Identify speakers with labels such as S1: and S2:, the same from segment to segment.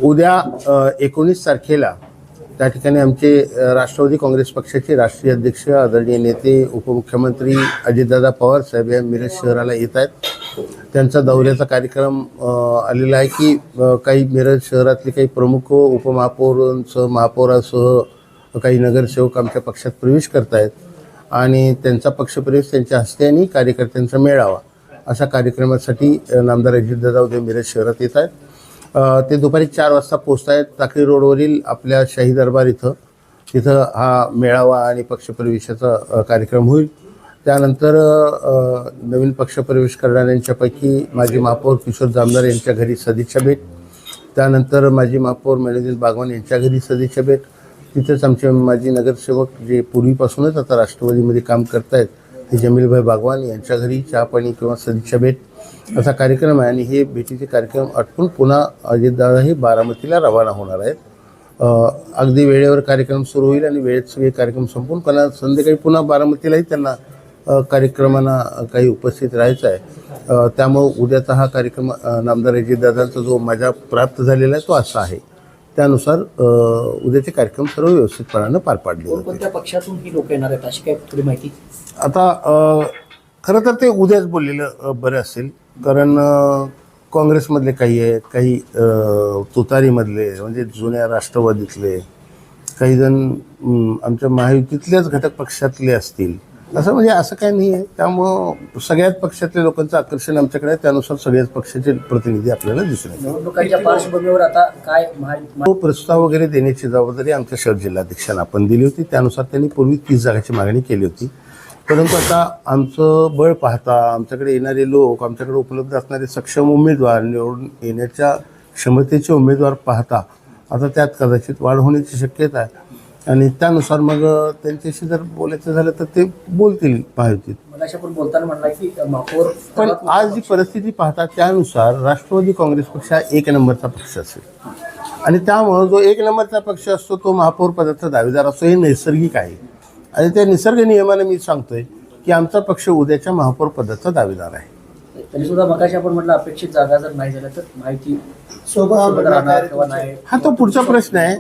S1: उद्या 19 तारखेला त्या ठिकाणी आमचे राष्ट्रवादी काँग्रेस पक्षाचे राष्ट्रीय अध्यक्ष आदरणीय नेते उपमुख्यमंत्री अजितदादा पवार साहेब या मिरज शहराला येत आहेत. त्यांचा दौऱ्याचा कार्यक्रम आलेला आहे की काही मिरज शहरातले काही प्रमुख उपमहापौरांसह महापौरासह काही नगरसेवक आमच्या पक्षात प्रवेश करत आहेत आणि त्यांचा पक्षप्रवेश त्यांच्या हस्ते आणि कार्यकर्त्यांचा मेळावा अशा कार्यक्रमासाठी नामदार अजितदादा उद्या मिरज शहरात येत आहेत. ते दुपारी 4 वाजता पोहोचत आहेत. टाकळी रोडवरील आपल्या शाही दरबार तिथं हा मेळावा आणि पक्षप्रवेशाचा कार्यक्रम होईल. त्यानंतर नवीन पक्षप्रवेश करणाऱ्यांच्यापैकी माजी महापौर किशोर जामदार यांच्या घरी सदिच्छा भेट, त्यानंतर माजी महापौर मेहदीन बागवान यांच्या घरी सदिच्छा भेट, तिथंच आमचे माजी नगरसेवक जे पूर्वीपासूनच आता राष्ट्रवादीमध्ये काम करत आहेत ते जमीलभाई बागवान यांच्या घरी चहापाणी किंवा सदिच्छा भेट असा कार्यक्रम आहे. आणि हे भेटीचे कार्यक्रम आटपून पुन्हा अजितदादा हे बारामतीला रवाना होणार आहेत. अगदी वेळेवर कार्यक्रम सुरू होईल आणि वेळेत सगळे कार्यक्रम संपून पुन्हा संध्याकाळी पुन्हा बारामतीलाही त्यांना कार्यक्रमांना काही उपस्थित राहायचं आहे. त्यामुळं उद्याचा हा कार्यक्रम नामदार अजितदादांचा जो माझा प्राप्त झालेला आहे तो असा आहे. त्यानुसार उद्याचे कार्यक्रम सर्व व्यवस्थितपणानं पार पाडले.
S2: कोणत्या पक्षातून ही लोक येणार आहेत अशी काय थोडी माहिती?
S1: आता खरं तर ते उद्याच बोललेलं बरं असेल, कारण काँग्रेसमधले काही आहेत, काही तुतारीमधले म्हणजे जुन्या राष्ट्रवादीतले काही जण आमच्या महायुतीतल्याच घटक पक्षातले असतील, असं म्हणजे असं काही नाही आहे. त्यामुळं सगळ्याच पक्षातल्या लोकांचं आकर्षण आमच्याकडे आहे. त्यानुसार सगळ्याच पक्षाचे प्रतिनिधी आपल्याला दिसून येतात.
S2: निवडणुकांच्या पार्श्वभूमीवर आता काय
S1: तो प्रस्ताव वगैरे देण्याची जबाबदारी आमच्या शहर जिल्हाध्यक्षांना आपण दिली होती. त्यानुसार त्यांनी पूर्वी 30 जागाची मागणी केली होती. परंतु आता आमचं बळ पाहता, आमच्याकडे येणारे लोक, आमच्याकडे उपलब्ध असणारे सक्षम उमेदवार, निवडून येण्याच्या क्षमतेचे उमेदवार पाहता आता त्यात कदाचित वाढ होण्याची शक्यता आहे. आणि त्यानुसार मग त्यांच्याशी जर बोलायचं झालं तर ते बोलतील महायुतीत.
S2: बोलताना म्हणला की महापौर,
S1: पण आज जी परिस्थिती पाहता त्यानुसार राष्ट्रवादी काँग्रेस पक्ष हा 1 नंबरचा पक्ष असेल आणि त्यामुळं जो 1 नंबरचा पक्ष असतो तो महापौर पदाचा दावेदार असतो. हे नैसर्गिक आहे आणि त्या निसर्ग नियमाने मी सांगतोय की आमचा पक्ष उद्याच्या महापौर पदाचा दावेदार आहे.
S2: तरी सुद्धा मगाशी आपण म्हटलं अपेक्षित जागा जर नाही झाल्या तर माहिती सोबत राहणार किंवा नाही,
S1: हा तो पुढचा प्रश्न आहे.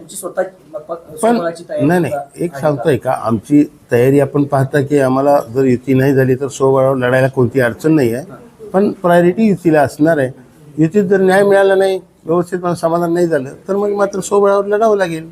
S1: पण नाही एक सांगतोय का, आमची तयारी आपण पाहता की आम्हाला जर युती नाही झाली तर सोबळावर लढायला कोणती अडचण नाही आहे. पण प्रायोरिटी युतीला असणार आहे. युतीत जर न्याय मिळाला नाही, व्यवस्थित समाधान नाही झालं तर मग मात्र सोबळावर लढावं लागेल.